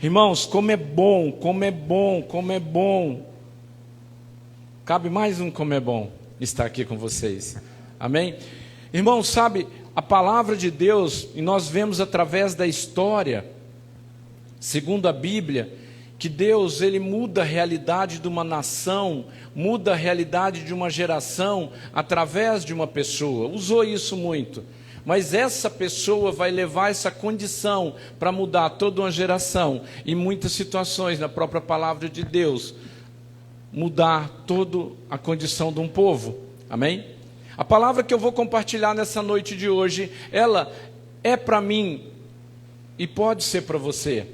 Irmãos, como é bom, como é bom, como é bom. Cabe mais um como é bom estar aqui com vocês. Amém? Irmãos, sabe, a palavra de Deus, e nós vemos através da história, segundo a Bíblia, que Deus, Ele muda a realidade de uma nação, muda a realidade de uma geração, através de uma pessoa. Usou isso muito. Mas essa pessoa vai levar essa condição para mudar toda uma geração, em muitas situações, na própria palavra de Deus, mudar toda a condição de um povo. Amém? A palavra que eu vou compartilhar nessa noite de hoje, ela é para mim e pode ser para você.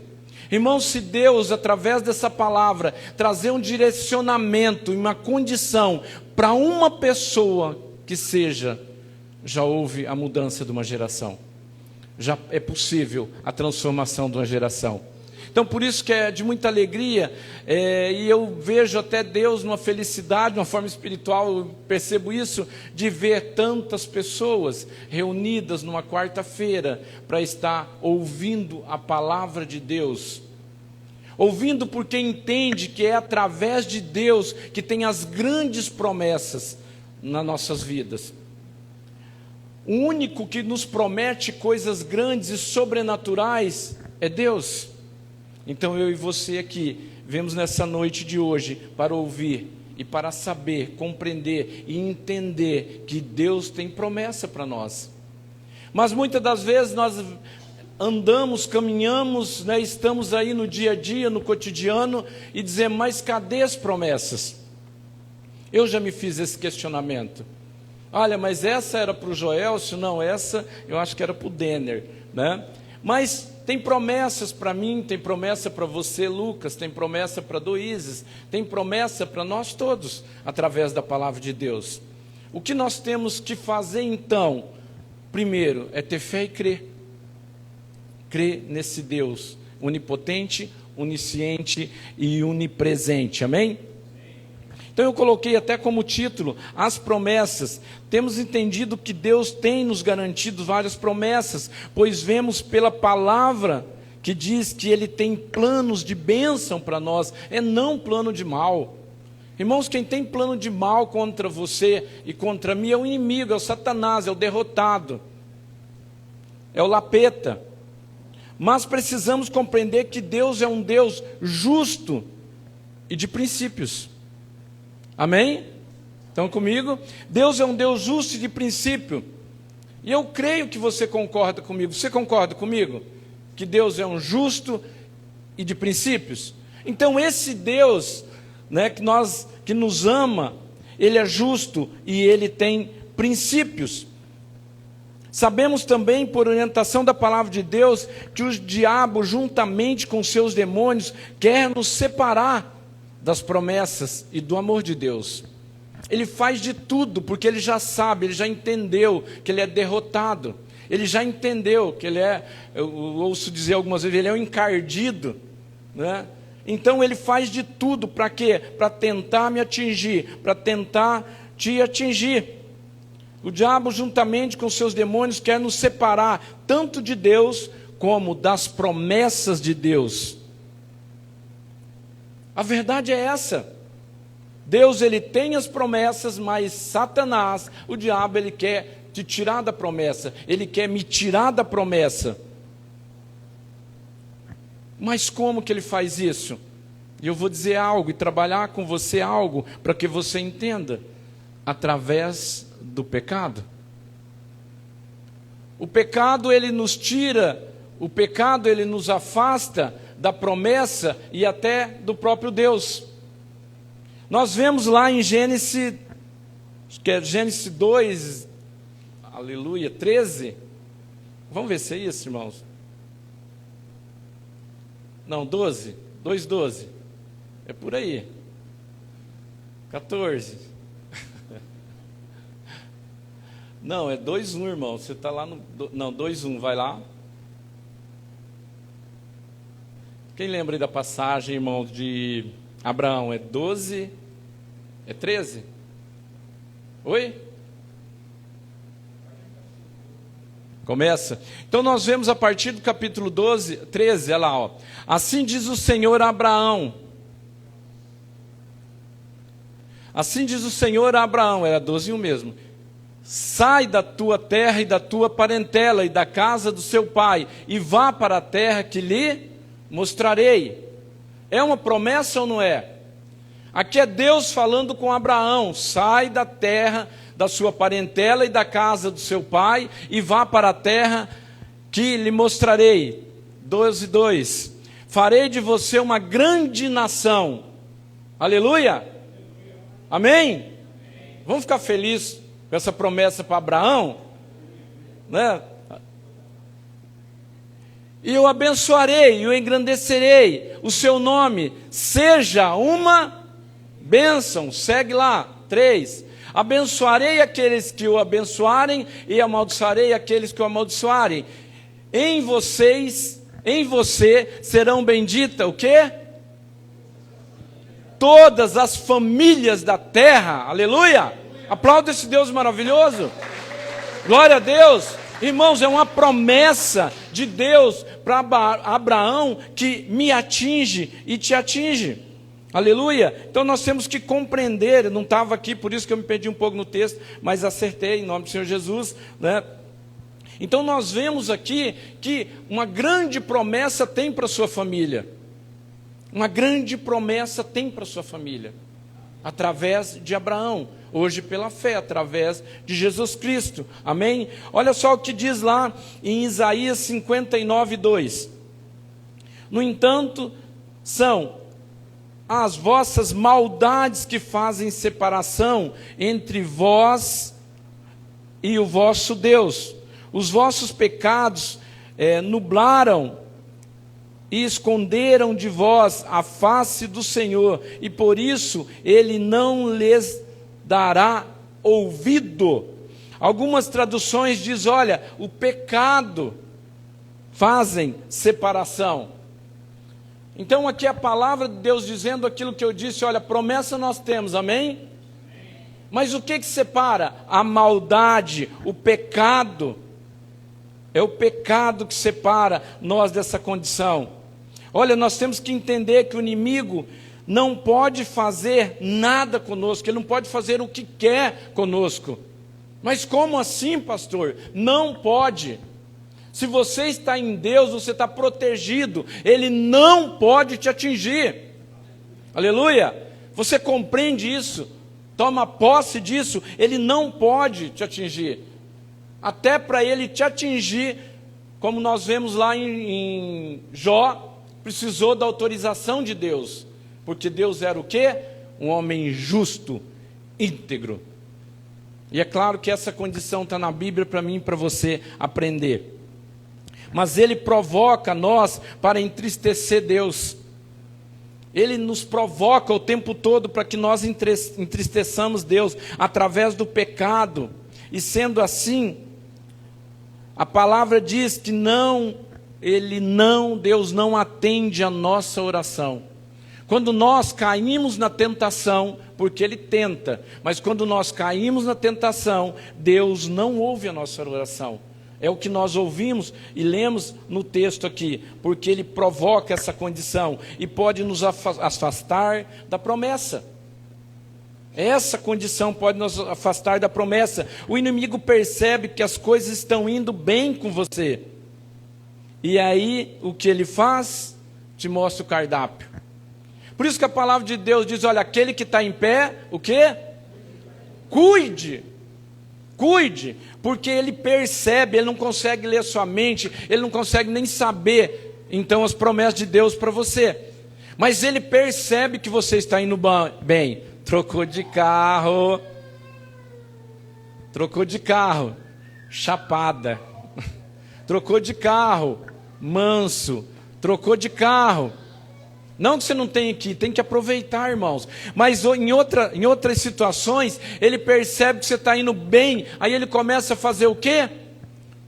Irmãos, se Deus, através dessa palavra, trazer um direcionamento, uma condição para uma pessoa que seja, já houve a mudança de uma geração. Já é possível a transformação de uma geração. Então, por isso que é de muita alegria, e eu vejo até Deus numa felicidade, de uma forma espiritual, eu percebo isso, de ver tantas pessoas reunidas numa quarta-feira para estar ouvindo a palavra de Deus. Ouvindo porque entende que é através de Deus que tem as grandes promessas nas nossas vidas. O único que nos promete coisas grandes e sobrenaturais é Deus. Então eu e você aqui, vemos nessa noite de hoje para ouvir e para saber, compreender e entender que Deus tem promessa para nós. Mas muitas das vezes nós andamos, caminhamos, estamos aí no dia a dia, no cotidiano e dizemos, mas cadê as promessas? Eu já me fiz esse questionamento. Olha, mas essa era para o Joelcio? Não, essa eu acho que era para o Denner, né? Mas tem promessas para mim, tem promessa para você, Lucas, tem promessa para Doíses, tem promessa para nós todos, através da palavra de Deus. O que nós temos que fazer então? Primeiro, é ter fé e crer. Crer nesse Deus onipotente, onisciente e onipresente, amém? Então eu coloquei até como título, as promessas. Temos entendido que Deus tem nos garantido várias promessas, pois vemos pela palavra que diz que Ele tem planos de bênção para nós, não plano de mal. Irmãos, quem tem plano de mal contra você e contra mim é o inimigo, é o Satanás, é o derrotado, é o lapeta. Mas precisamos compreender que Deus é um Deus justo e de princípios. Amém? Estão comigo? Deus é um Deus justo e de princípio. E eu creio que você concorda comigo. Você concorda comigo? Que Deus é um justo e de princípios? Então esse Deus, que nos ama, Ele é justo e Ele tem princípios. Sabemos também, por orientação da palavra de Deus, que o diabo, juntamente com seus demônios, quer nos separar das promessas e do amor de Deus. Ele faz de tudo, porque ele já sabe, ele já entendeu que ele é derrotado. Ele já entendeu que ele é, eu ouço dizer algumas vezes, ele é um encardido, né? Então ele faz de tudo, para quê? Para tentar me atingir, para tentar te atingir. O diabo, juntamente com seus demônios, quer nos separar, tanto de Deus, como das promessas de Deus. A verdade é essa. Deus, Ele tem as promessas, mas Satanás, o diabo, ele quer te tirar da promessa. Ele quer me tirar da promessa. Mas como que ele faz isso? E eu vou dizer algo e trabalhar com você algo para que você entenda. Através do pecado. O pecado, ele nos tira, o pecado, ele nos afasta da promessa e até do próprio Deus. Nós vemos lá em Gênesis, acho que é Gênesis 2, aleluia, 13. Vamos ver se é isso, irmãos. Não, 12, 2:12. É por aí. 14. Não, é 2:1, irmão. Você está lá no... Não, 2:1, vai lá. Quem lembra aí da passagem, irmão, de Abraão? É 12, é 13? Oi? Começa. Então nós vemos a partir do capítulo 13, olha lá, ó. Assim diz o Senhor a Abraão. Assim diz o Senhor a Abraão, era 12 mesmo. Sai da tua terra e da tua parentela e da casa do seu pai, e vá para a terra que lhe mostrarei. É uma promessa ou não é? Aqui é Deus falando com Abraão: sai da terra, da sua parentela e da casa do seu pai, e vá para a terra que lhe mostrarei. 12:2. Farei de você uma grande nação. Aleluia! Amém? Vamos ficar felizes com essa promessa para Abraão, né? E eu abençoarei e o engrandecerei, o seu nome seja uma bênção. Segue lá, 3. Abençoarei aqueles que o abençoarem e amaldiçoarei aqueles que o amaldiçoarem. Em você serão benditas o quê? Todas as famílias da terra. Aleluia! Aplauda esse Deus maravilhoso. Glória a Deus. Irmãos, é uma promessa de Deus para Abraão que me atinge e te atinge. Aleluia. Então nós temos que compreender. Eu não estava aqui, por isso que eu me perdi um pouco no texto, mas acertei em nome do Senhor Jesus, né? Então nós vemos aqui que uma grande promessa tem para a sua família. Uma grande promessa tem para a sua família. Através de Abraão, hoje pela fé, através de Jesus Cristo, amém? Olha só o que diz lá em Isaías 59:2. No entanto, são as vossas maldades que fazem separação entre vós e o vosso Deus. Os vossos pecados nublaram e esconderam de vós a face do Senhor, e por isso Ele não lhes dará ouvido. Algumas traduções dizem, olha, o pecado fazem separação. Então aqui é a palavra de Deus dizendo aquilo que eu disse, olha, promessa nós temos, amém? Mas o que separa? A maldade, o pecado. É o pecado que separa nós dessa condição. Olha, nós temos que entender que o inimigo não pode fazer nada conosco, ele não pode fazer o que quer conosco. Mas como assim, pastor? Não pode. Se você está em Deus, você está protegido, ele não pode te atingir. Aleluia! Você compreende isso? Toma posse disso, ele não pode te atingir. Até para ele te atingir, como nós vemos lá em Jó, precisou da autorização de Deus, porque Deus era o quê? Um homem justo, íntegro. E é claro que essa condição está na Bíblia para mim e para você aprender. Mas ele provoca nós para entristecer Deus. Ele nos provoca o tempo todo para que nós entristeçamos Deus através do pecado. E sendo assim, a palavra diz que Deus não atende a nossa oração. Quando nós caímos na tentação, porque Ele tenta, mas quando nós caímos na tentação, Deus não ouve a nossa oração. É o que nós ouvimos e lemos no texto aqui, porque Ele provoca essa condição e pode nos afastar da promessa. Essa condição pode nos afastar da promessa. O inimigo percebe que as coisas estão indo bem com você. E aí, o que ele faz? Te mostra o cardápio. Por isso que a palavra de Deus diz, olha, aquele que está em pé, o quê? Cuide. Cuide. Porque ele percebe, ele não consegue ler sua mente, ele não consegue nem saber, então, as promessas de Deus para você. Mas ele percebe que você está indo bem. Trocou de carro. Chapada. Trocou de carro. Manso. Trocou de carro. Não que você não tenha que ir, tem que aproveitar, irmãos. Mas em outras situações, ele percebe que você está indo bem. Aí ele começa a fazer o quê?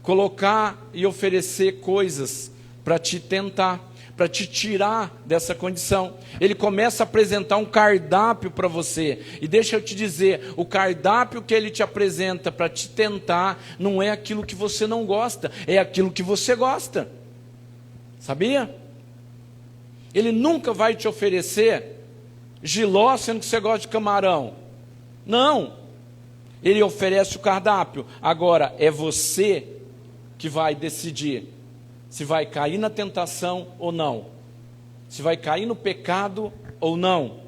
Colocar e oferecer coisas para te tentar. para te tirar dessa condição. Ele começa a apresentar um cardápio para você. E deixa eu te dizer, o cardápio que ele te apresenta para te tentar não é aquilo que você não gosta, é aquilo que você gosta. Sabia? Ele nunca vai te oferecer jiló sendo que você gosta de camarão. Não. Ele oferece o cardápio. Agora, é você que vai decidir se vai cair na tentação ou não, se vai cair no pecado ou não,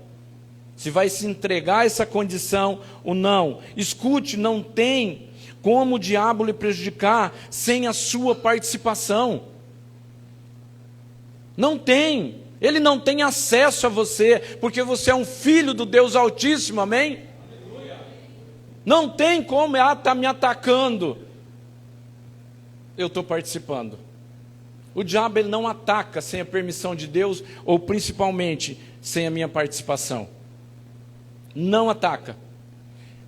se vai se entregar a essa condição ou não. Escute, não tem como o diabo lhe prejudicar sem a sua participação. Não tem. Ele não tem acesso a você, porque você é um filho do Deus Altíssimo, amém? Aleluia. Não tem como, está me atacando. Eu estou participando. O diabo ele não ataca sem a permissão de Deus, ou principalmente sem a minha participação. Não ataca.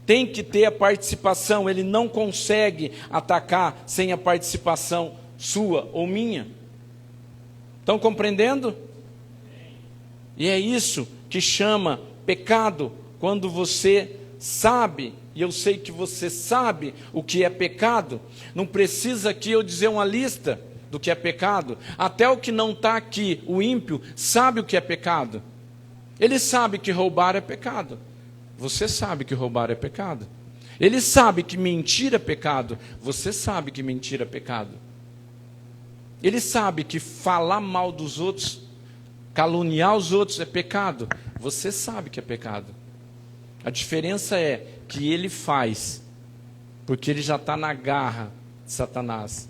Tem que ter a participação, ele não consegue atacar sem a participação sua ou minha. Estão compreendendo? E é isso que chama pecado, quando você sabe, e eu sei que você sabe o que é pecado. Não precisa aqui eu dizer uma lista do que é pecado. Até o que não está aqui, o ímpio, sabe o que é pecado. Ele sabe que roubar é pecado. Você sabe que roubar é pecado. Ele sabe que mentir é pecado. Você sabe que mentir é pecado. Ele sabe que falar mal dos outros, caluniar os outros é pecado. Você sabe que é pecado. A diferença é que ele faz, porque ele já está na garra de Satanás.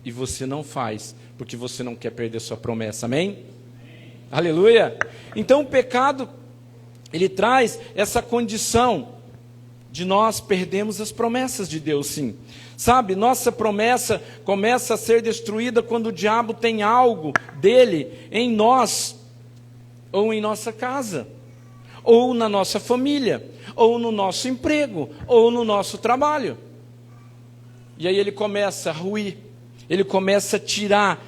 E você não faz, porque você não quer perder sua promessa, amém? Amém. Aleluia! Então o pecado, ele traz essa condição de nós perdermos as promessas de Deus, sim. Sabe, nossa promessa começa a ser destruída quando o diabo tem algo dele em nós, ou em nossa casa, ou na nossa família, ou no nosso emprego, ou no nosso trabalho. E aí ele começa a ruir, ele começa a tirar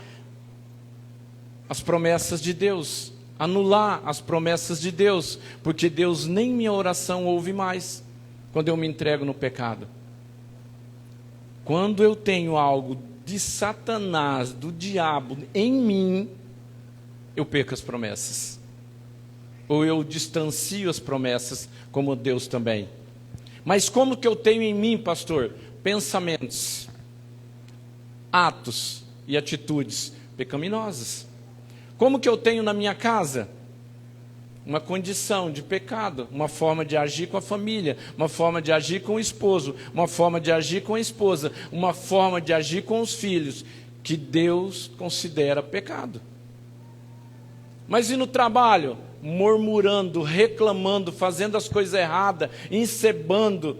as promessas de Deus, anular as promessas de Deus, porque Deus nem minha oração ouve mais, quando eu me entrego no pecado. Quando eu tenho algo de Satanás, do diabo em mim, eu perco as promessas. Ou eu distancio as promessas, como Deus também. Mas como que eu tenho em mim, pastor? Pensamentos, atos e atitudes pecaminosas. Como que eu tenho na minha casa? Uma condição de pecado, uma forma de agir com a família, uma forma de agir com o esposo, uma forma de agir com a esposa, uma forma de agir com os filhos, que Deus considera pecado. Mas e no trabalho? Murmurando, reclamando, fazendo as coisas erradas, encebando,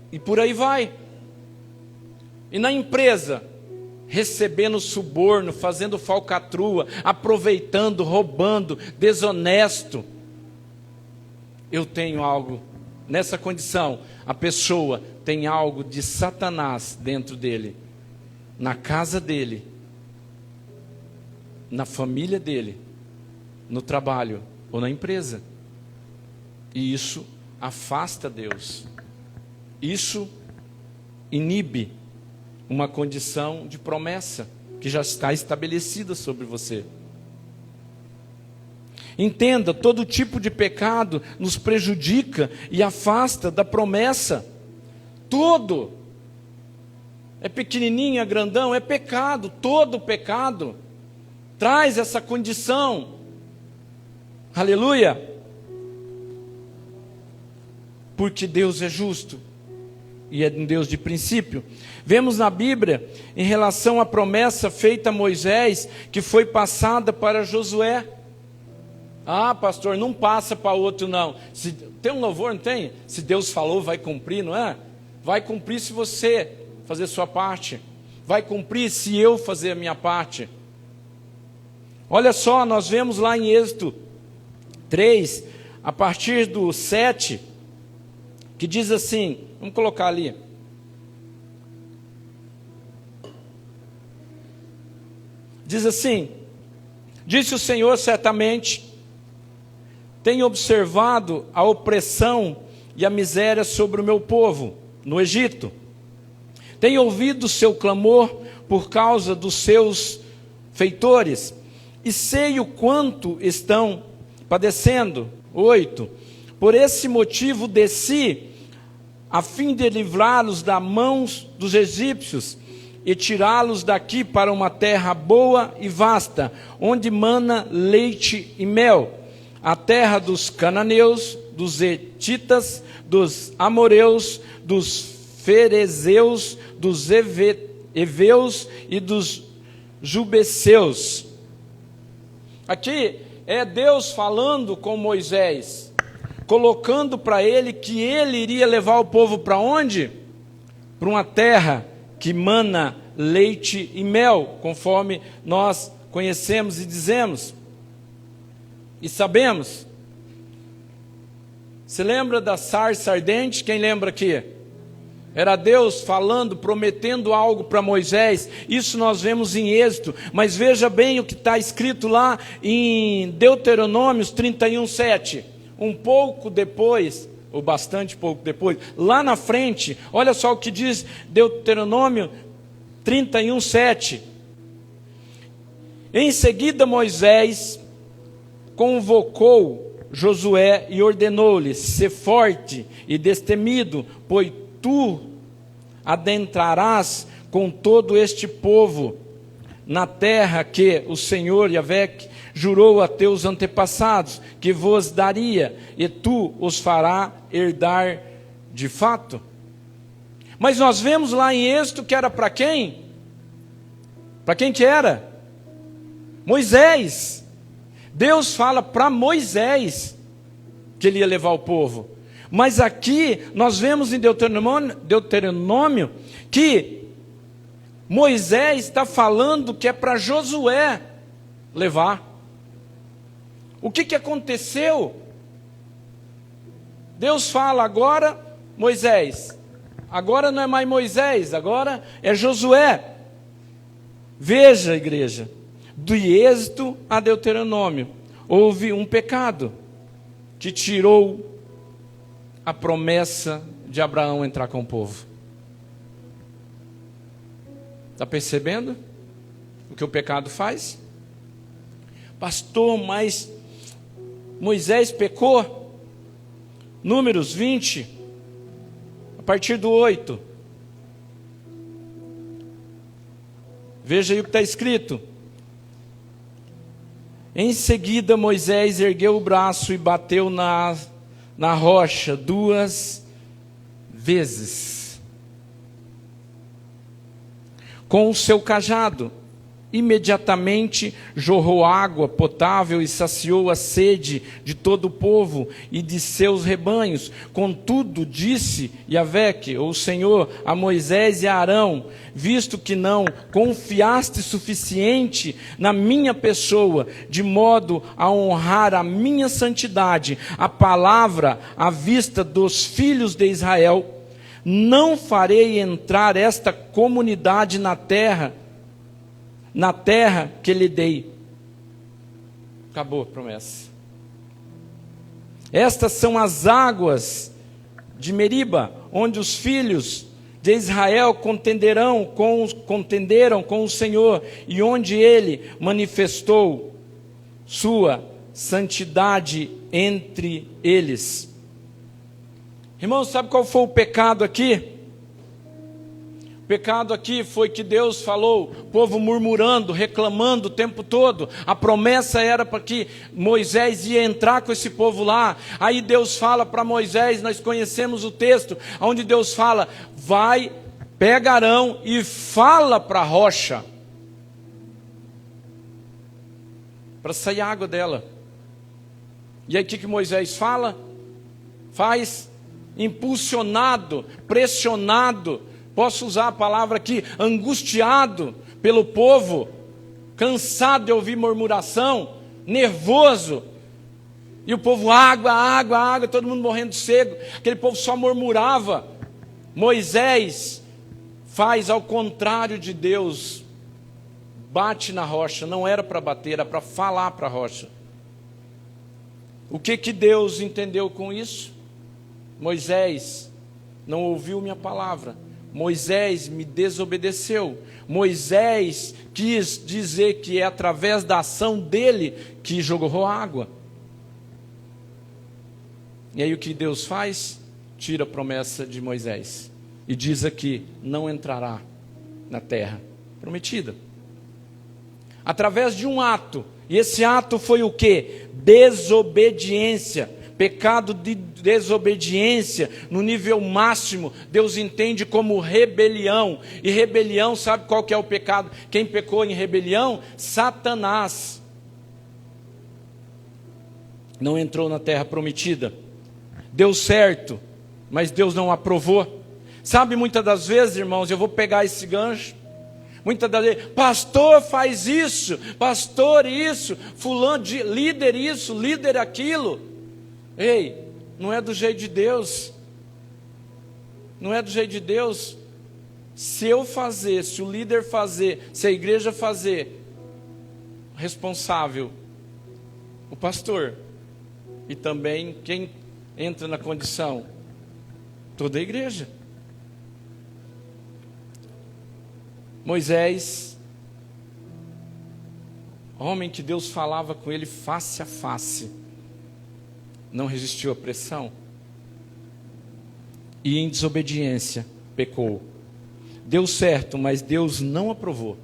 e por aí vai. E na empresa? Recebendo suborno, fazendo falcatrua, aproveitando, roubando, desonesto. Eu tenho algo, nessa condição, a pessoa tem algo de Satanás dentro dele, na casa dele, na família dele, no trabalho ou na empresa. E isso afasta Deus. Isso inibe uma condição de promessa que já está estabelecida sobre você. Entenda, todo tipo de pecado nos prejudica e afasta da promessa. Todo. É pequenininho, é grandão, é pecado. Todo pecado traz essa condição. Aleluia. Porque Deus é justo. E é um Deus de princípio. Vemos na Bíblia, em relação à promessa feita a Moisés, que foi passada para Josué. Ah, pastor, não passa para outro não. Tem um louvor, não tem? Se Deus falou, vai cumprir, não é? Vai cumprir se você fazer sua parte. Vai cumprir se eu fazer a minha parte. Olha só, nós vemos lá em Êxodo 3, a partir do 7, que diz assim, vamos colocar ali. Diz assim: Disse o Senhor: certamente tenho observado a opressão e a miséria sobre o meu povo no Egito. Tenho ouvido o seu clamor por causa dos seus feitores, e sei o quanto estão padecendo. 8. Por esse motivo desci, a fim de livrá-los das mãos dos egípcios, e tirá-los daqui para uma terra boa e vasta, onde mana leite e mel, a terra dos cananeus, dos hetitas, dos amoreus, dos ferezeus, dos heveus e dos jubeseus. Aqui é Deus falando com Moisés, colocando para ele que ele iria levar o povo para onde? Para uma terra que mana leite e mel, conforme nós conhecemos e dizemos e sabemos. Se lembra da sarça ardente? Quem lembra aqui? Era Deus falando, prometendo algo para Moisés. Isso nós vemos em Êxodo, mas veja bem o que está escrito lá em Deuteronômio 31:7. Um pouco depois, ou bastante pouco depois, lá na frente, olha só o que diz Deuteronômio 31:7. Em seguida Moisés convocou Josué e ordenou-lhe: ser forte e destemido, pois tu adentrarás com todo este povo na terra que o Senhor Yahvé jurou a teus antepassados que vos daria, e tu os farás herdar de fato. Mas nós vemos lá em Êxodo que era para quem? Para quem que era? Moisés. Deus fala para Moisés que ele ia levar o povo. Mas aqui nós vemos em Deuteronômio que Moisés está falando que é para Josué levar. O que aconteceu? Deus fala agora, Moisés. Agora não é mais Moisés, agora é Josué. Veja, igreja, do Êxodo a Deuteronômio, houve um pecado que tirou a promessa de Abraão entrar com o povo. Está percebendo o que o pecado faz? Pastor, mas Moisés pecou? Números 20, a partir do 8. Veja aí o que está escrito. Em seguida Moisés ergueu o braço e bateu na rocha 2 vezes com o seu cajado. Imediatamente jorrou água potável e saciou a sede de todo o povo e de seus rebanhos. Contudo, disse Yahvé, o Senhor, a Moisés e a Arão: visto que não confiaste suficiente na minha pessoa, de modo a honrar a minha santidade, a palavra à vista dos filhos de Israel, não farei entrar esta comunidade na terra que lhe dei. Acabou a promessa. Estas são as águas de Meriba, onde os filhos de Israel contenderam com o Senhor, e onde ele manifestou sua santidade entre eles. Irmãos, sabe qual foi o pecado aqui? O pecado aqui foi que Deus falou, o povo murmurando, reclamando o tempo todo. A promessa era para que Moisés ia entrar com esse povo lá. Aí Deus fala para Moisés, nós conhecemos o texto, onde Deus fala: vai, pega Arão e fala para a rocha, para sair água dela. E aí o que Moisés faz? Impulsionado, pressionado, posso usar a palavra aqui, angustiado pelo povo, cansado de ouvir murmuração, nervoso, e o povo, água, todo mundo morrendo de sede, aquele povo só murmurava. Moisés faz ao contrário de Deus, bate na rocha. Não era para bater, era para falar para a rocha. O que Deus entendeu com isso? Moisés não ouviu minha palavra. Moisés me desobedeceu. Moisés quis dizer que é através da ação dele que jogou água. E aí o que Deus faz? Tira a promessa de Moisés. E diz aqui, não entrará na terra prometida. Através de um ato. E esse ato foi o quê? Desobediência. Pecado de desobediência no nível máximo, Deus entende como rebelião. E rebelião, sabe qual que é o pecado? Quem pecou em rebelião? Satanás. Não entrou na terra prometida. Deu certo, mas Deus não aprovou. Sabe, muitas das vezes, irmãos, eu vou pegar esse gancho. Muitas das vezes, pastor faz isso, pastor isso, fulano, líder isso, líder aquilo. Ei, não é do jeito de Deus. Não é do jeito de Deus. Se eu fazer, se o líder fazer, se a igreja fazer, responsável, o pastor. E também quem entra na condição? Toda a igreja. Moisés, homem que Deus falava com ele face a face, não resistiu à pressão e em desobediência pecou. Deu certo, mas Deus não aprovou.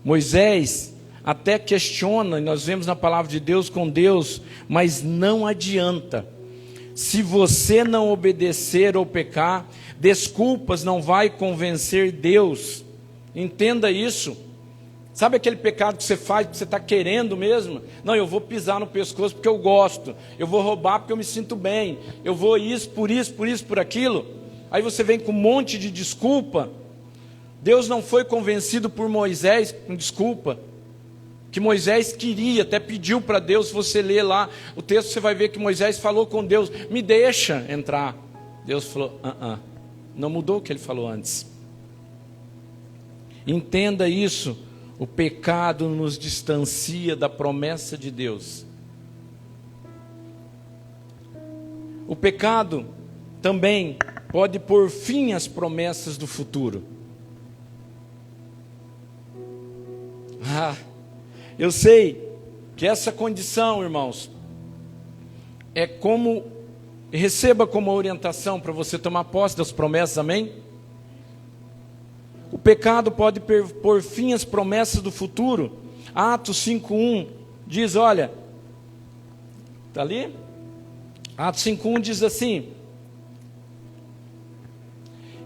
Moisés até questiona, nós vemos na palavra de Deus com Deus, mas não adianta. Se você não obedecer ou pecar, desculpas não vai convencer Deus. Entenda isso. Sabe aquele pecado que você faz, que você está querendo mesmo? Não, eu vou pisar no pescoço porque eu gosto. Eu vou roubar porque eu me sinto bem. Eu vou isso, por aquilo. Aí você vem com um monte de desculpa. Deus não foi convencido por Moisés com desculpa. Que Moisés queria, até pediu para Deus. Se você ler lá o texto, você vai ver que Moisés falou com Deus: me deixa entrar. Deus falou: não mudou o que ele falou antes. Entenda isso. O pecado nos distancia da promessa de Deus. O pecado também pode pôr fim às promessas do futuro. Eu sei que essa condição, irmãos, é como, receba como orientação para você tomar posse das promessas, amém? O pecado pode pôr fim às promessas do futuro. Atos 5:1 diz, olha, está ali? Atos 5:1 diz assim: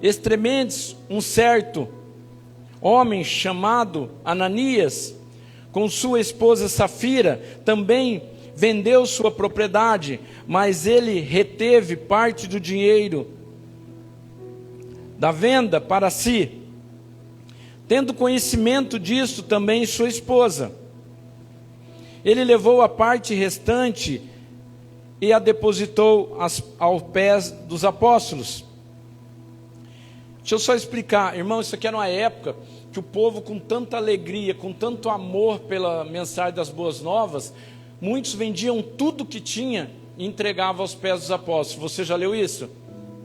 Extremendes um certo homem chamado Ananias, com sua esposa Safira, também vendeu sua propriedade, mas ele reteve parte do dinheiro da venda para si. Tendo conhecimento disso também sua esposa, ele levou a parte restante e a depositou aos pés dos apóstolos. Deixa eu só explicar, irmão, isso aqui era uma época que o povo, com tanta alegria, com tanto amor pela mensagem das boas novas, muitos vendiam tudo que tinha e entregavam aos pés dos apóstolos. Você já leu isso?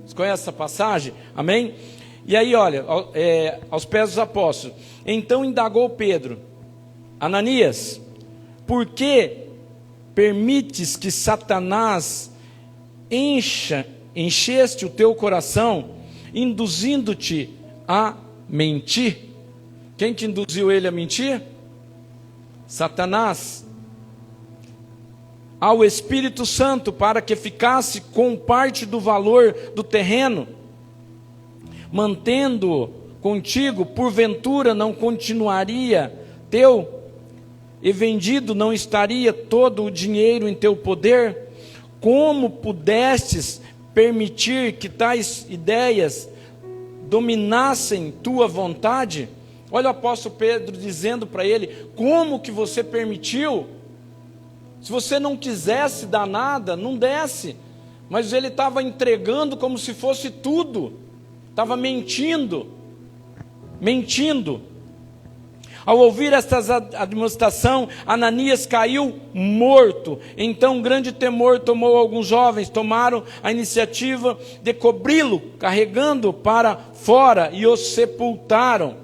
Você conhece essa passagem? Amém? E aí, olha, aos pés dos apóstolos. Então indagou Pedro: Ananias, por que permites que Satanás encheste o teu coração, induzindo-te a mentir? Quem que induziu ele a mentir? Satanás. Ao Espírito Santo, para que ficasse com parte do valor do terreno, mantendo-o contigo, porventura não continuaria teu, e vendido não estaria todo o dinheiro em teu poder? Como pudestes permitir que tais ideias dominassem tua vontade? Olha o apóstolo Pedro dizendo para ele: como que você permitiu? Se você não quisesse dar nada, não desse. Mas ele estava entregando como se fosse tudo. Estava mentindo. Ao ouvir esta admoestação, Ananias caiu morto. Então um grande temor tomou alguns jovens, tomaram a iniciativa de cobri-lo, carregando-o para fora, e o sepultaram.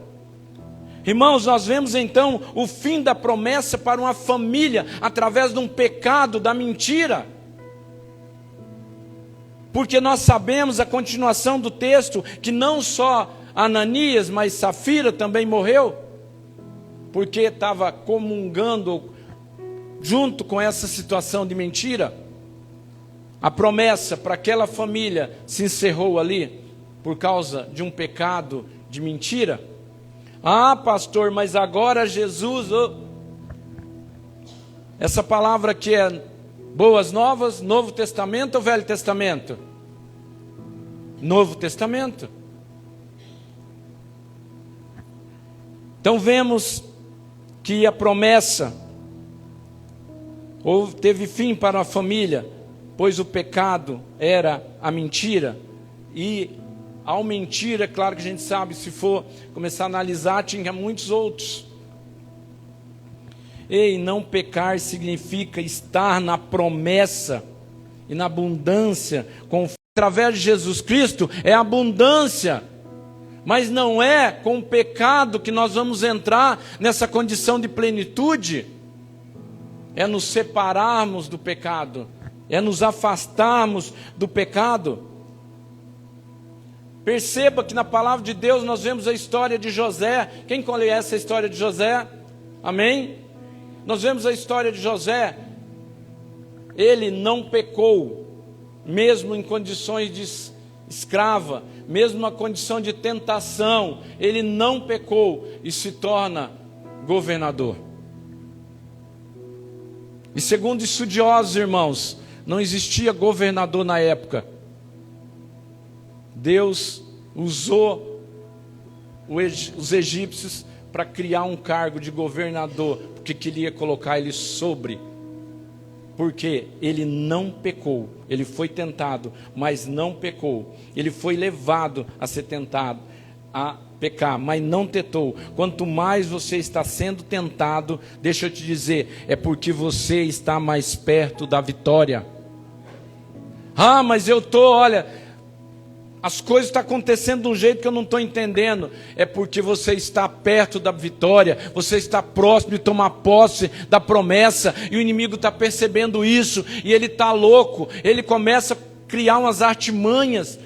Irmãos, nós vemos então o fim da promessa para uma família, através de um pecado da mentira. Porque nós sabemos a continuação do texto, que não só Ananias, mas Safira também morreu, porque estava comungando junto com essa situação de mentira. A promessa para aquela família se encerrou ali, por causa de um pecado de mentira. Ah, pastor, mas agora Jesus... Essa palavra aqui é boas novas, Novo Testamento ou Velho Testamento? Novo Testamento. Então vemos que a promessa teve fim para a família, pois o pecado era a mentira. E ao mentir, é claro que a gente sabe, se for começar a analisar, tinha muitos outros. E não pecar significa estar na promessa e na abundância. Através de Jesus Cristo é abundância. Mas não é com o pecado que nós vamos entrar nessa condição de plenitude. É nos separarmos do pecado. É nos afastarmos do pecado. Perceba que na palavra de Deus nós vemos a história de José. Quem conhece a história de José? Amém? Nós vemos a história de José. Ele não pecou, mesmo em condições de escrava, mesmo na condição de tentação, ele não pecou e se torna governador. E segundo estudiosos, irmãos, não existia governador na época. Deus usou os egípcios para criar um cargo de governador, porque queria colocar ele sobre. Porque ele não pecou, ele foi tentado, mas não pecou. Ele foi levado a ser tentado, a pecar, mas não tentou. Quanto mais você está sendo tentado, deixa eu te dizer, é porque você está mais perto da vitória. Ah, mas eu estou, olha, as coisas estão acontecendo de um jeito que eu não estou entendendo. É porque você está perto da vitória, você está próximo de tomar posse da promessa, e o inimigo está percebendo isso, e ele está louco, ele começa a criar umas artimanhas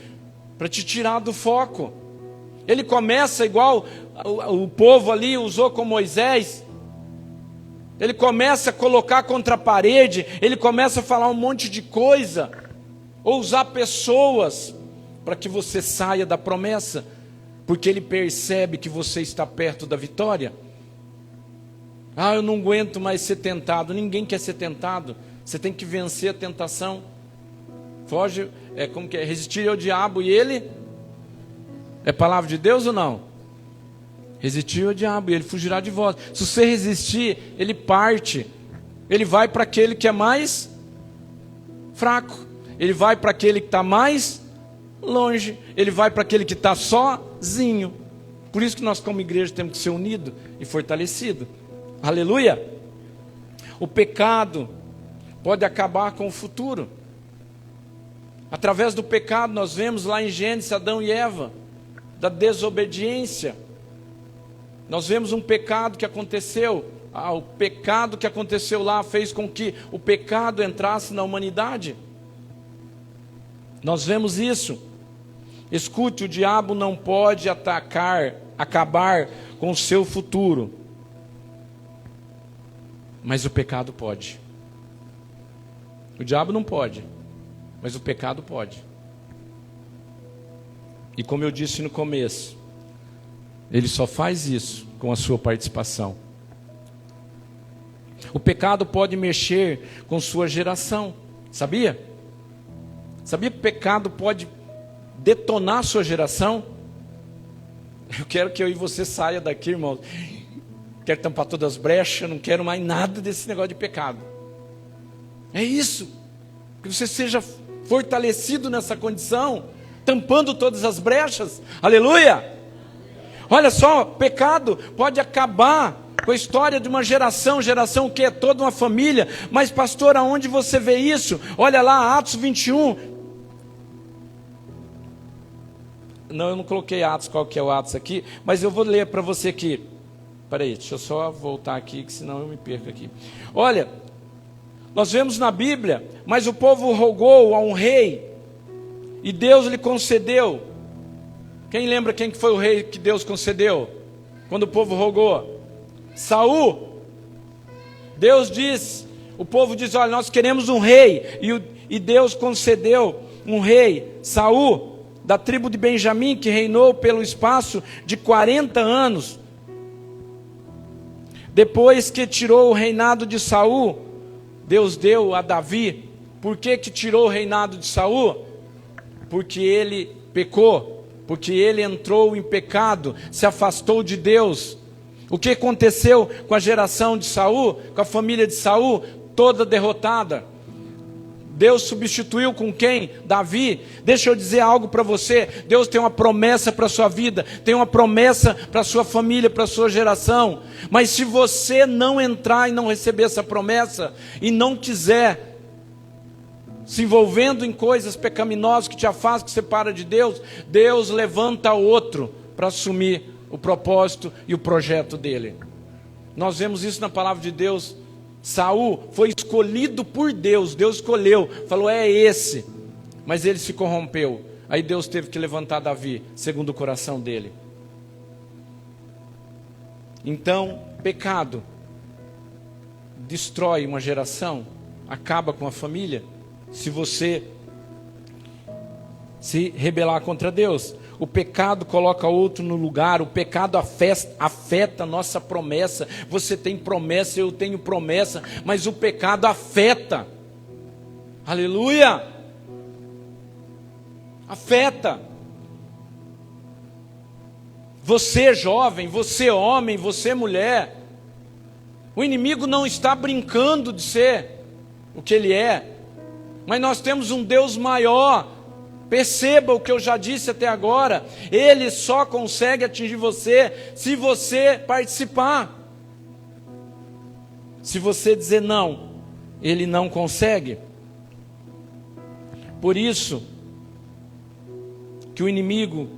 para te tirar do foco. Ele começa igual o povo ali usou com Moisés. Ele começa a colocar contra a parede, ele começa a falar um monte de coisa, ou usar pessoas para que você saia da promessa, porque ele percebe que você está perto da vitória. Ah, eu não aguento mais ser tentado. Ninguém quer ser tentado. Você tem que vencer a tentação. Foge, como que é? Resistir ao diabo e ele... É palavra de Deus ou não? Resistir ao diabo e ele fugirá de vós. Se você resistir, ele parte. Ele vai para aquele que é mais fraco. Ele vai para aquele que está mais longe, ele vai para aquele que está sozinho. Por isso que nós como igreja temos que ser unidos e fortalecidos. Aleluia! O pecado pode acabar com o futuro. Através do pecado nós vemos lá em Gênesis Adão e Eva, da desobediência. Nós vemos um pecado que aconteceu. O pecado que aconteceu lá fez com que o pecado entrasse na humanidade. Nós vemos isso. Escute, o diabo não pode acabar com o seu futuro. Mas o pecado pode. O diabo não pode, mas o pecado pode. E como eu disse no começo, ele só faz isso com a sua participação. O pecado pode mexer com sua geração. Sabia? Sabia que o pecado pode detonar a sua geração? Eu quero que eu e você saia daqui, irmãos. Quero tampar todas as brechas, não quero mais nada desse negócio de pecado. É isso. Que você seja fortalecido nessa condição, tampando todas as brechas. Aleluia! Olha só, pecado pode acabar com a história de uma geração que é toda uma família. Mas pastor, aonde você vê isso? Olha lá, Atos 21. Não, eu não coloquei Atos, qual que é o Atos aqui, mas eu vou ler para você aqui. Peraí, deixa eu só voltar aqui, que senão eu me perco aqui. Olha, nós vemos na Bíblia, mas o povo rogou a um rei, e Deus lhe concedeu. Quem lembra quem foi o rei que Deus concedeu? Quando o povo rogou? Saul. Deus diz, o povo diz, olha, nós queremos um rei, e Deus concedeu um rei, Saul, da tribo de Benjamim, que reinou pelo espaço de 40 anos. Depois que tirou o reinado de Saul, Deus deu a Davi. Por que tirou o reinado de Saul? Porque ele pecou, porque ele entrou em pecado, se afastou de Deus. O que aconteceu com a geração de Saul, com a família de Saul? Toda derrotada. Deus substituiu com quem? Davi. Deixa eu dizer algo para você. Deus tem uma promessa para a sua vida, tem uma promessa para a sua família, para a sua geração. Mas se você não entrar e não receber essa promessa, e não quiser se envolvendo em coisas pecaminosas que te afastam, que separa de Deus, Deus levanta outro para assumir o propósito e o projeto dele. Nós vemos isso na palavra de Deus. Saul foi escolhido por Deus, Deus escolheu, falou, é esse, mas ele se corrompeu. Aí Deus teve que levantar Davi, segundo o coração dele. Então, pecado destrói uma geração, acaba com a família, se você se rebelar contra Deus. O pecado coloca outro no lugar, o pecado afeta a nossa promessa. Você tem promessa, eu tenho promessa, mas o pecado afeta. Aleluia! Afeta. Você jovem, você homem, você mulher. O inimigo não está brincando de ser o que ele é, mas nós temos um Deus maior. Perceba o que eu já disse até agora. Ele só consegue atingir você se você participar. Se você dizer não, ele não consegue. Por isso que o inimigo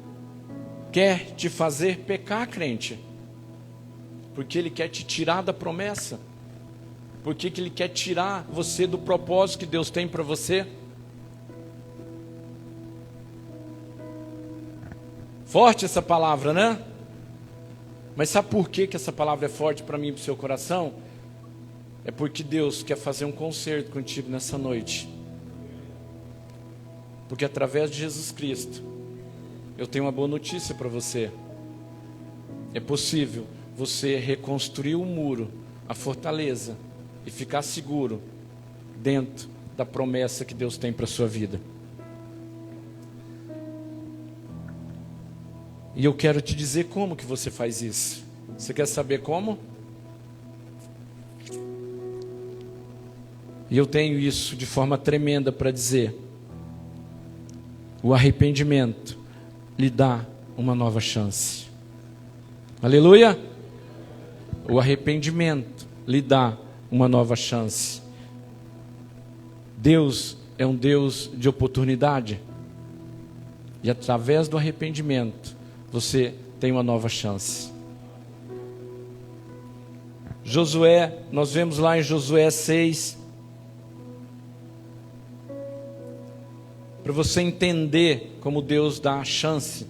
quer te fazer pecar, crente. Porque ele quer te tirar da promessa. Porque ele quer tirar você do propósito que Deus tem para você. Forte essa palavra, né? Mas sabe por que essa palavra é forte para mim e para o seu coração? É porque Deus quer fazer um concerto contigo nessa noite. Porque através de Jesus Cristo, eu tenho uma boa notícia para você. É possível você reconstruir o muro, a fortaleza, e ficar seguro dentro da promessa que Deus tem para a sua vida. E eu quero te dizer como que você faz isso. Você quer saber como? E eu tenho isso de forma tremenda para dizer. O arrependimento lhe dá uma nova chance. Aleluia! O arrependimento lhe dá uma nova chance. Deus é um Deus de oportunidade. E através do arrependimento, você tem uma nova chance. Josué, nós vemos lá em Josué 6, para você entender como Deus dá a chance.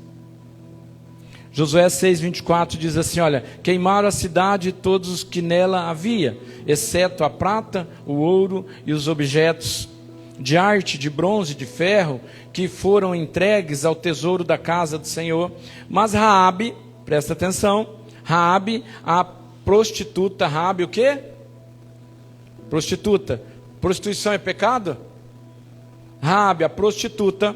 Josué 6:24 diz assim, olha, queimaram a cidade e todos os que nela havia, exceto a prata, o ouro e os objetos de arte, de bronze, de ferro, que foram entregues ao tesouro da casa do Senhor. Mas Raabe, presta atenção, Raabe, a prostituta, Raabe o quê? Prostituta. Prostituição é pecado? Raabe, a prostituta,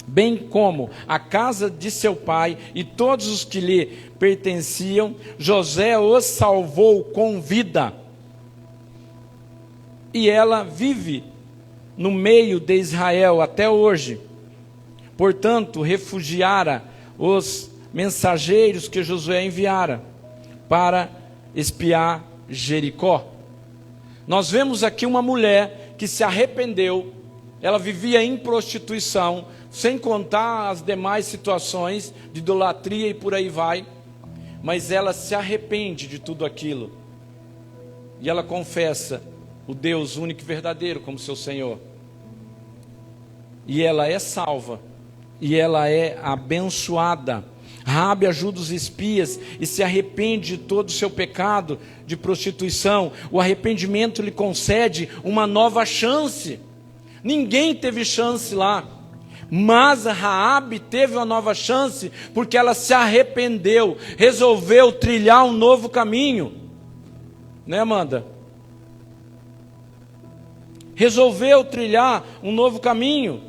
bem como a casa de seu pai e todos os que lhe pertenciam, José os salvou com vida. E ela vive no meio de Israel até hoje. Portanto, refugiara os mensageiros que Josué enviara para espiar Jericó. Nós vemos aqui uma mulher que se arrependeu, ela vivia em prostituição, sem contar as demais situações de idolatria e por aí vai, mas ela se arrepende de tudo aquilo, e ela confessa o Deus único e verdadeiro como seu Senhor, e ela é salva, e ela é abençoada. Raabe ajuda os espias e se arrepende de todo o seu pecado de prostituição. O arrependimento lhe concede uma nova chance. Ninguém teve chance lá, mas Raabe teve uma nova chance porque ela se arrependeu, resolveu trilhar um novo caminho, né, Amanda? Resolveu trilhar um novo caminho.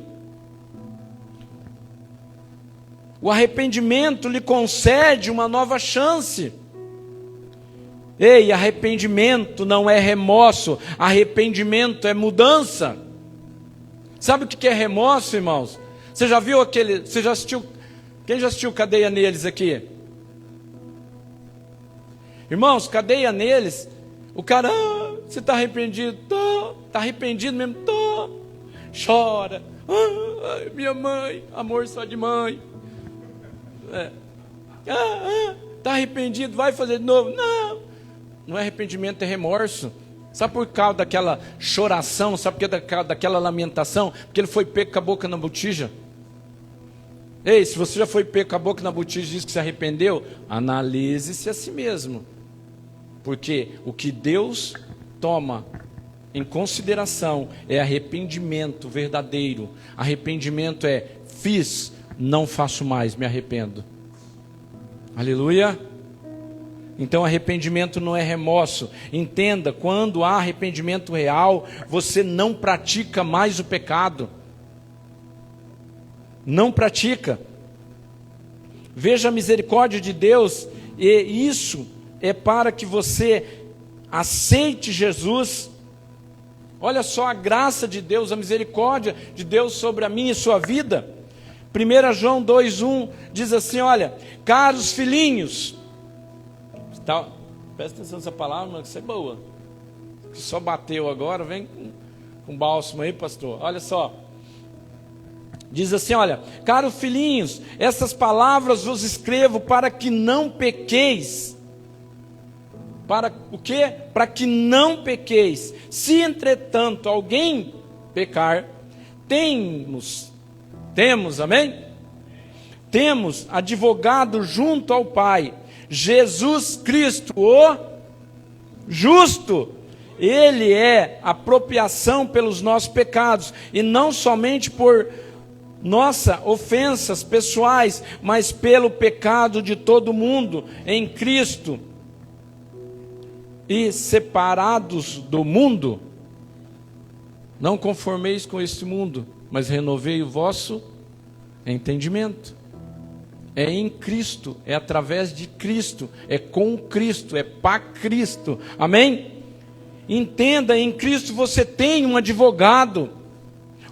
O arrependimento lhe concede uma nova chance. Ei, arrependimento não é remorso, arrependimento é mudança. Sabe o que é remorso, irmãos? Você já viu aquele, você já assistiu, quem já assistiu Cadeia Neles aqui? Irmãos, Cadeia Neles, o cara, você está arrependido? Está arrependido mesmo? Chora, minha mãe, amor só de mãe. Está arrependido, vai fazer de novo? Não é arrependimento, é remorso. Sabe por causa daquela choração? Sabe por causa daquela lamentação? Porque ele foi pego com a boca na botija. Ei, se você já foi pego com a boca na botija e diz que se arrependeu, analise-se a si mesmo, porque o que Deus toma em consideração é arrependimento verdadeiro. Arrependimento é: fiz, não faço mais, me arrependo. Aleluia. Então arrependimento não é remorso. Entenda, quando há arrependimento real, você não pratica mais o pecado. Não pratica. Veja a misericórdia de Deus, e isso é para que você aceite Jesus. Olha só a graça de Deus, a misericórdia de Deus sobre a minha e sua vida. 1 João 2,1 diz assim: olha, caros filhinhos, tá, presta atenção nessa palavra, mano, que isso é boa, que só bateu agora, vem com bálsamo aí, pastor. Olha só, diz assim: olha, caros filhinhos, essas palavras vos escrevo para que não pequeis. Para o quê? Para que não pequeis. Se entretanto alguém pecar, temos, amém? Temos advogado junto ao Pai, Jesus Cristo, o justo. Ele é a apropriação pelos nossos pecados, e não somente por nossas ofensas pessoais, mas pelo pecado de todo mundo em Cristo. E separados do mundo, não conformeis com este mundo, mas renovei o vosso entendimento. É em Cristo, é através de Cristo, é com Cristo, é para Cristo. Amém? Entenda, em Cristo você tem um advogado.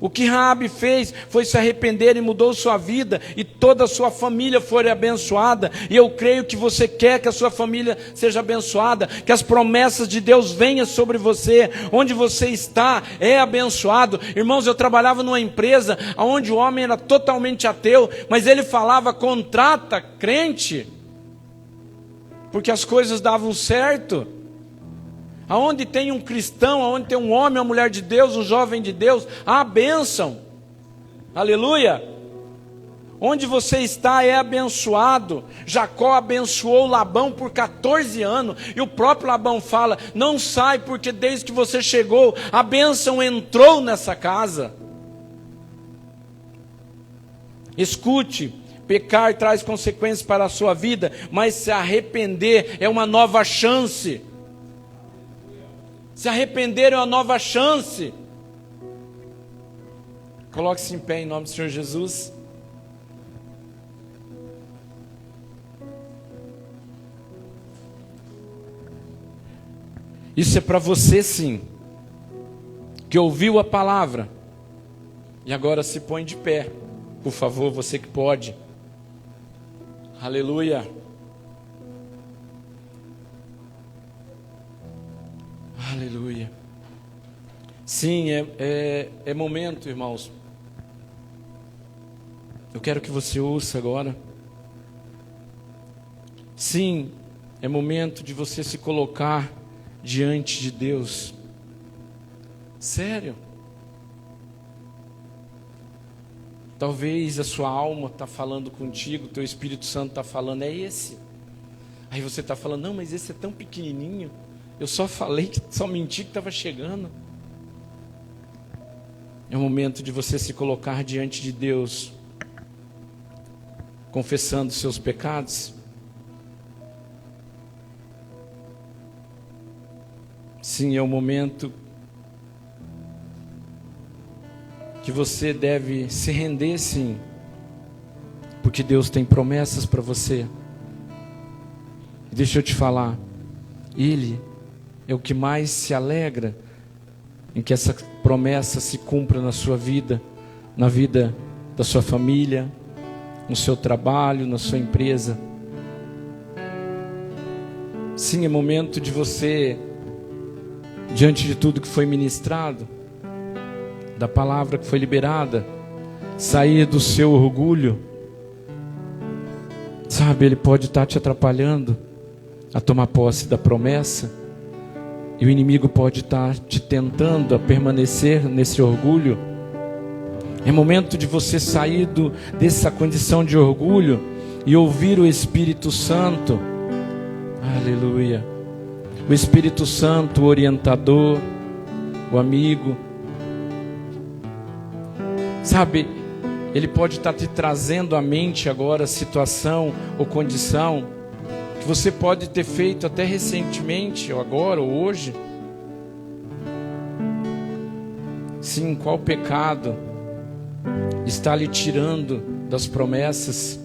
O que Raabe fez foi se arrepender e mudou sua vida, e toda a sua família foi abençoada. E eu creio que você quer que a sua família seja abençoada, que as promessas de Deus venham sobre você. Onde você está é abençoado. Irmãos, eu trabalhava numa empresa onde o homem era totalmente ateu, mas ele falava: contrata crente, porque as coisas davam certo. Aonde tem um cristão, aonde tem um homem, uma mulher de Deus, um jovem de Deus, há bênção. Aleluia. Onde você está é abençoado. Jacó abençoou Labão por 14 anos. E o próprio Labão fala: não sai, porque desde que você chegou, a bênção entrou nessa casa. Escute, pecar traz consequências para a sua vida, mas se arrepender é uma nova chance. Se arrepender é uma nova chance. Coloque-se em pé em nome do Senhor Jesus. Isso é para você, sim, que ouviu a palavra e agora se põe de pé. Por favor, você que pode. Aleluia. Aleluia. Sim, é momento, irmãos. Eu quero que você ouça agora. Sim, é momento de você se colocar diante de Deus. Sério. Talvez a sua alma está falando contigo, teu Espírito Santo está falando, é esse. Aí você está falando, não, mas esse é tão pequenininho. Eu só falei, só menti que estava chegando. É o momento de você se colocar diante de Deus, confessando seus pecados. Sim, é o momento que você deve se render, sim, porque Deus tem promessas para você. Deixa eu te falar, Ele é o que mais se alegra em que essa promessa se cumpra na sua vida, na vida da sua família, no seu trabalho, na sua empresa. Sim, é momento de você, diante de tudo que foi ministrado, da palavra que foi liberada, sair do seu orgulho. Sabe, ele pode estar te atrapalhando a tomar posse da promessa, e o inimigo pode estar te tentando a permanecer nesse orgulho. É momento de você sair dessa condição de orgulho e ouvir o Espírito Santo. Aleluia. O Espírito Santo, o orientador, o amigo. Sabe, ele pode estar te trazendo à mente agora situação ou condição que você pode ter feito até recentemente, ou agora, ou hoje. Sim, qual pecado está lhe tirando das promessas?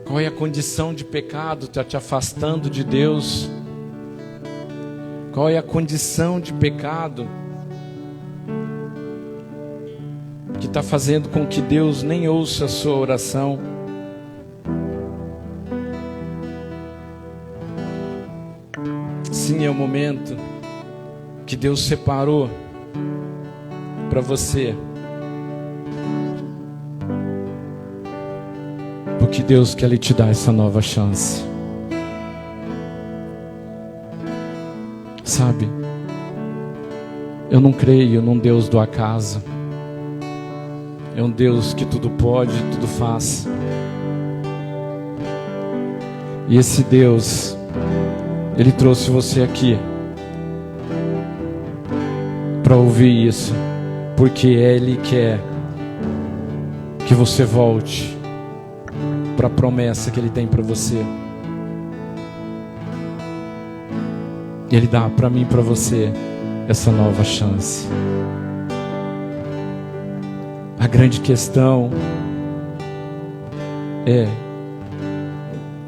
Qual é a condição de pecado que está te afastando de Deus? Qual é a condição de pecado que está fazendo com que Deus nem ouça a sua oração? Sim, é o momento que Deus separou para você, porque Deus quer lhe te dar essa nova chance. Sabe, eu não creio num Deus do acaso. É um Deus que tudo pode, tudo faz. E esse Deus, Ele trouxe você aqui para ouvir isso, porque Ele quer que você volte para a promessa que Ele tem para você. Ele dá para mim e para você essa nova chance. A grande questão é: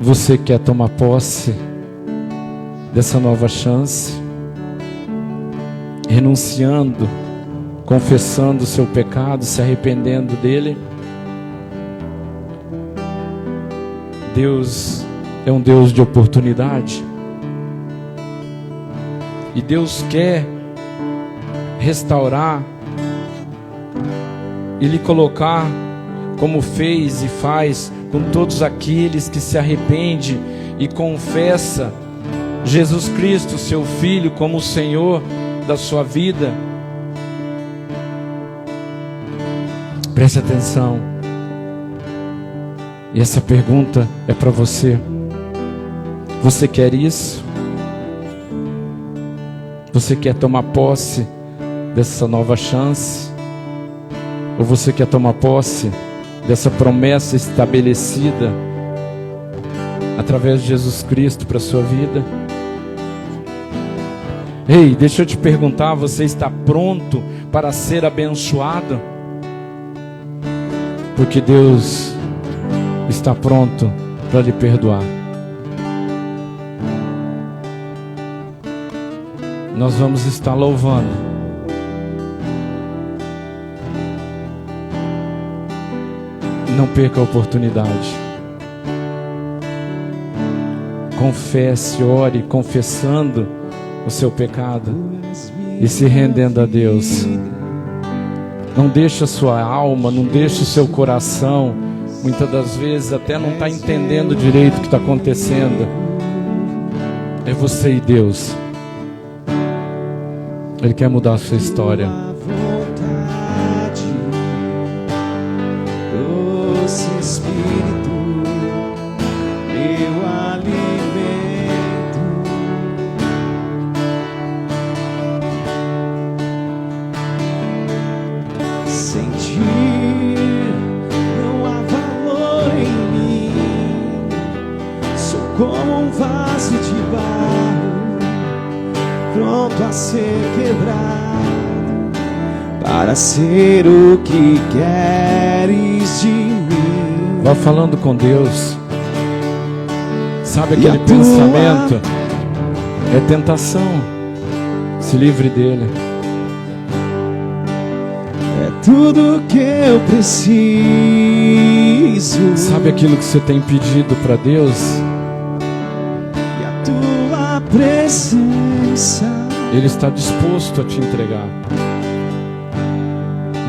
você quer tomar posse dessa nova chance, renunciando, confessando o seu pecado, se arrependendo dele? Deus é um Deus de oportunidade, e Deus quer restaurar e lhe colocar, como fez e faz com todos aqueles que se arrependem e confessa Jesus Cristo, seu Filho, como o Senhor da sua vida. Preste atenção. E essa pergunta é para você. Você quer isso? Você quer tomar posse dessa nova chance? Ou você quer tomar posse dessa promessa estabelecida através de Jesus Cristo para a sua vida? Ei, deixa eu te perguntar, você está pronto para ser abençoado? Porque Deus está pronto para lhe perdoar. Nós vamos estar louvando. Não perca a oportunidade. confesse, ore, confessando o seu pecado e se rendendo a Deus. Não deixe a sua alma, não deixe o seu coração, muitas das vezes até não está entendendo direito o que está acontecendo. É você e Deus. Ele quer mudar a sua história. Doce Espírito, meu alimento. Sentir não há valor em mim. Sou como um vaso de barro, pronto a ser quebrado, para ser o que queres de mim. Vá falando com Deus. Sabe aquele pensamento? É tentação. Se livre dele. É tudo que eu preciso. Sabe aquilo que você tem pedido para Deus? E a tua presença. Ele está disposto a te entregar.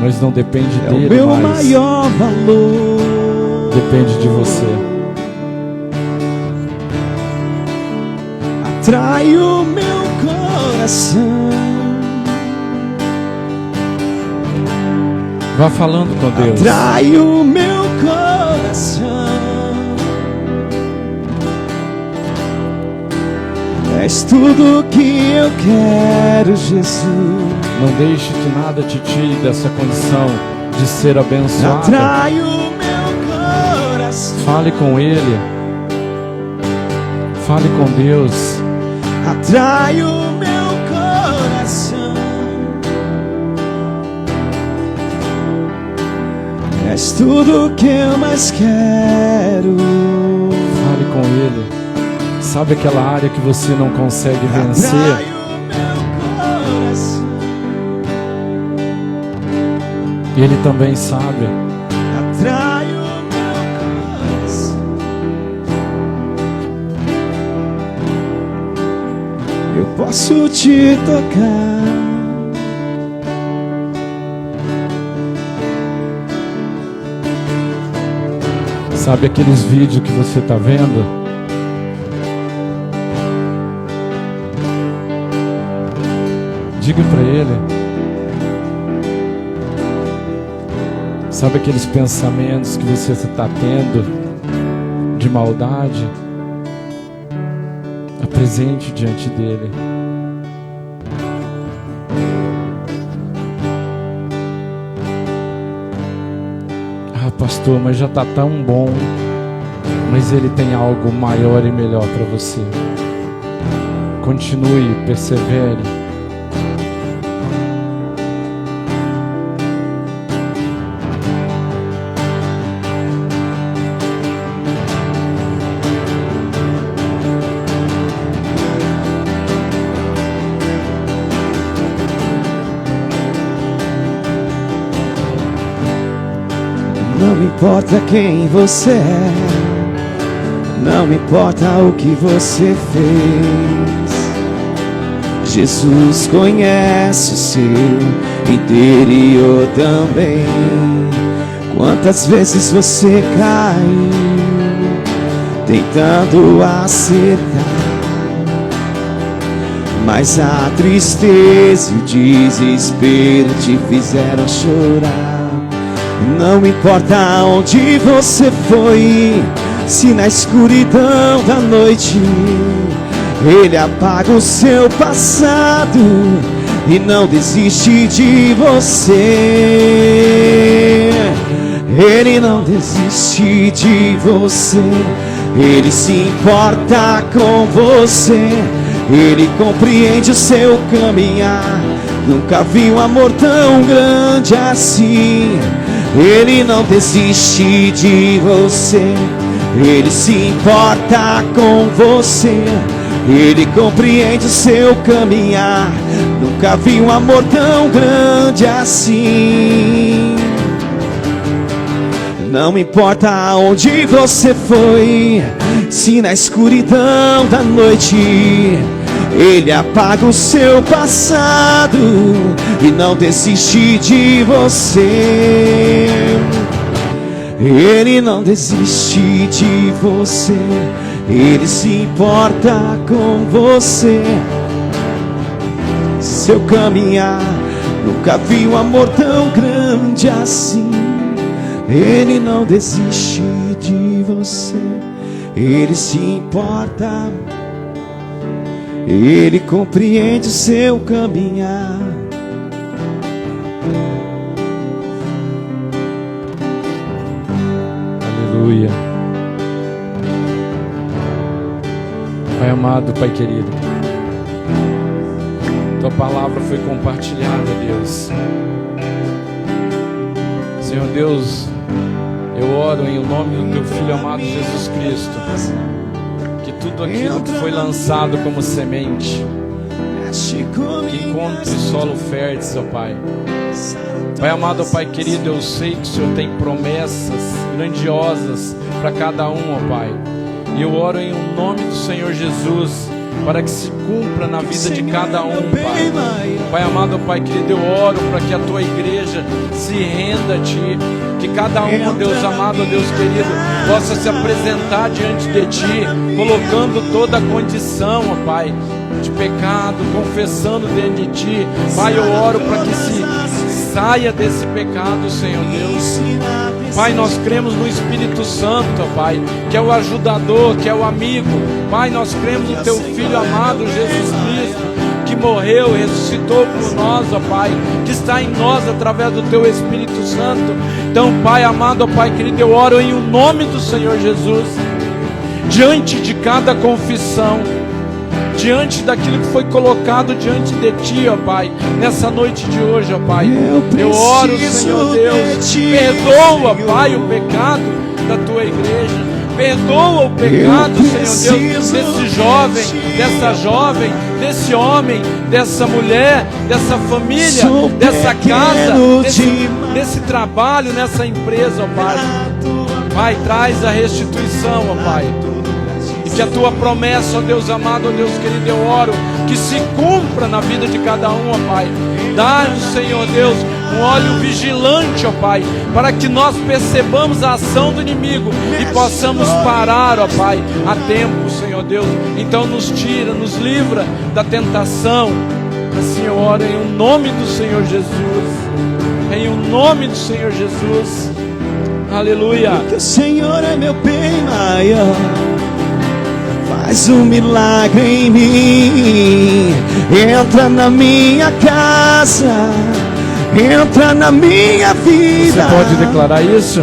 Mas não depende É dele o meu mais. maior valor. Depende de você. Atrai o meu coração. Vá falando com Deus. Atrai o meu coração. És tudo que eu quero, Jesus. Não deixe que nada te tire dessa condição de ser abençoado. Atrai o meu coração. Fale com Ele. Fale com Deus. Atrai o meu coração. És tudo que eu mais quero. Fale com Ele. Sabe aquela área que você não consegue vencer? Atrai o meu coração. Ele também sabe. Atrai o meu coração. Eu posso te tocar. Sabe aqueles vídeos que você está vendo? Diga para Ele. Sabe aqueles pensamentos que você está tendo de maldade? Apresente diante dele. Ah, pastor, mas já está tão bom. Mas Ele tem algo maior e melhor para você. Continue, persevere. Não me importa quem você é, não me importa o que você fez. Jesus conhece o seu interior também. Quantas vezes você caiu tentando acertar, mas a tristeza e o desespero te fizeram chorar. Não importa onde você foi, se na escuridão da noite Ele apaga o seu passado e não desiste de você. Ele não desiste de você. Ele se importa com você. Ele compreende o seu caminhar. Nunca vi um amor tão grande assim. Ele não desiste de você. Ele se importa com você. Ele compreende o seu caminhar. Nunca vi um amor tão grande assim. Não importa aonde você foi, se na escuridão da noite Ele apaga o seu passado e não desiste de você. Ele não desiste de você, Ele se importa com você. Seu caminhar, nunca vi um amor tão grande assim. Ele não desiste de você, Ele se importa, Ele compreende o seu caminhar. Aleluia. Pai amado, Pai querido, Tua palavra foi compartilhada, Deus. Senhor Deus, eu oro em nome do Teu Filho amado Jesus Cristo, que tudo aquilo que foi lançado como semente, que encontre solo fértil, ó Pai. Pai amado, ó Pai querido, eu sei que o Senhor tem promessas grandiosas para cada um, ó Pai. E eu oro em nome do Senhor Jesus, para que se cumpra na vida de cada um, Pai. Pai amado, ó Pai querido, eu oro para que a Tua igreja se renda a Ti, que cada um, ó Deus amado, ó Deus querido, possa se apresentar diante de Ti, colocando toda a condição, ó Pai, de pecado, confessando dentro de Ti. Pai, eu oro para que se saia desse pecado, Senhor Deus. Pai, nós cremos no Espírito Santo, ó Pai, que é o ajudador, que é o amigo. Pai, nós cremos no Teu Filho amado, Jesus Cristo, que morreu, ressuscitou por nós, ó Pai, que está em nós através do Teu Espírito Santo. Então, Pai amado, ó Pai querido, eu oro em nome do Senhor Jesus, diante de cada confissão, diante daquilo que foi colocado diante de Ti, ó Pai, nessa noite de hoje, ó Pai. Eu oro, Senhor Deus, perdoa, Pai, o pecado da Tua igreja. Perdoa o pecado, Senhor Deus, desse jovem, dessa jovem, desse homem, dessa mulher, dessa família, dessa casa, desse trabalho, nessa empresa, ó Pai. Pai, traz a restituição, ó Pai. E que a Tua promessa, ó Deus amado, ó Deus querido, eu oro, que se cumpra na vida de cada um, ó Pai. Dá-nos, Senhor Deus, um olho vigilante, ó Pai, para que nós percebamos a ação do inimigo e possamos parar, ó Pai, a tempo, Senhor Deus. Então nos tira, nos livra da tentação. Assim eu oro em nome do Senhor Jesus. Em nome do Senhor Jesus. Aleluia. Porque o Senhor é meu bem maior. Faz um milagre em mim. Entra na minha casa, entra na minha vida. Você pode declarar isso?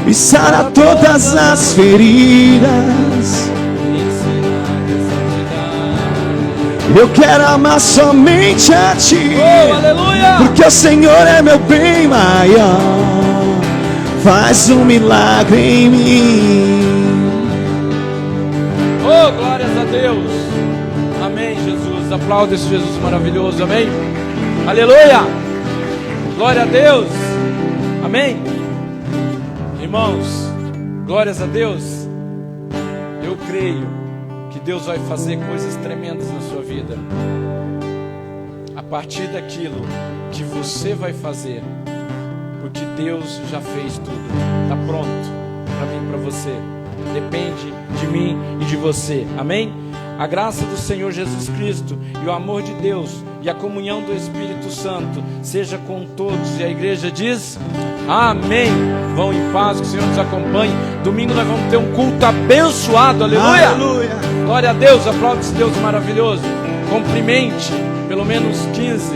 E sara todas as feridas. Eu quero amar somente a Ti. Oh, aleluia! Porque o Senhor é meu bem maior. Faz um milagre em mim. Oh, glórias a Deus. Amém, Jesus. Aplauda esse Jesus maravilhoso. Amém. Aleluia. Glória a Deus. Amém. Irmãos, glórias a Deus. Eu creio que Deus vai fazer coisas tremendas na sua vida, a partir daquilo que você vai fazer, porque Deus já fez tudo, está pronto para mim e para você. Depende de mim e de você. Amém? A graça do Senhor Jesus Cristo e o amor de Deus e a comunhão do Espírito Santo seja com todos. E a igreja diz amém. Vão em paz, que o Senhor nos acompanhe. Domingo nós vamos ter um culto abençoado. Aleluia, aleluia. Glória a Deus. Aplaude esse Deus maravilhoso. Cumprimente pelo menos 15